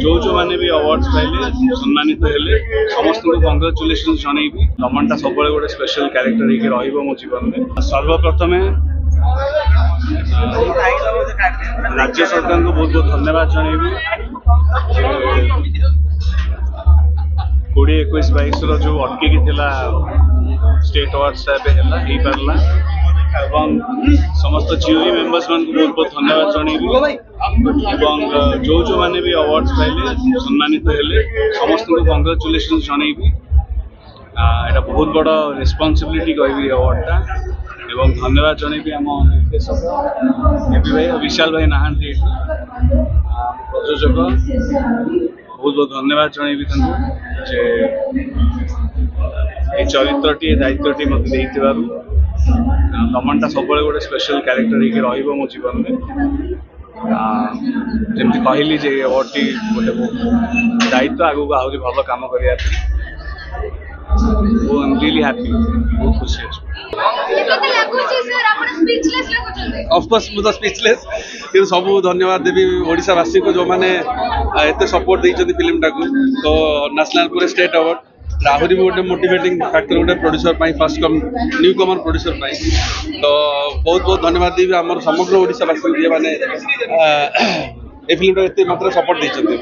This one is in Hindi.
जो जो मैंने भी अवार्ड्स पाइले सम्मानित हेले समस्त को कंग्रेचुलेशन जनइबी। दमनटा सब गोटे स्पेशल क्यारेक्टर होकर रहिबो मो जीवन में। सर्वप्रथम राज्य सरकार को बहुत बहुत धन्यवाद जनइबी। 2021-22 जो अटकी स्टेट अवार्ड्स हो पार्ला एवं समस्त जीओई मेंबर्स मान को बहुत बहुत धन्यवाद जनइबी। एवं जो जो मैंने भी अवार्ड्स पाइले सम्मानित हेले समस्त को कंग्रेचुलेशन जनइबी। एटा बहुत बड़ रेस्पॉन्सिबिलिटी कहबी अवार्डटा एवं धन्यवाद जनइबी आम निर्देशक एपी भाई विशाल भाई नहांती प्रयोजक बहुत बहुत धन्यवाद जनइबी जे ये चरित्रटी दायित्वटी मत देइतिबारु। दमनटा सब गोटे स्पेशल क्यारेक्टर होकर रहिबो मो जीवन में। जमती कहली जे अवार्डटी गोटे दायित्व आगु को आहरी भल काम करिया वो आई एम रियली हैप्पी बहुत खुशी अछि। ऑफ कोर्स मुझे स्पीचलेस कि सब धन्यवाद देवी ओडिशावासी को जो मैंने एत सपोर्ट देइछथि फिल्म टाकू। तो नेशनल पूरे स्टेट अवार्ड आहरी भी गोटे मोटिवेटिंग फैक्टर गोटे प्रोड्यूसर फर्स्ट कम न्यू कमर प्रोड्यूसर तो बहुत बहुत धन्यवाद देवी आम समग्र ओडिशावासी जे मैंने ए फिल्म एत मात्र सपोर्ट देइछथि।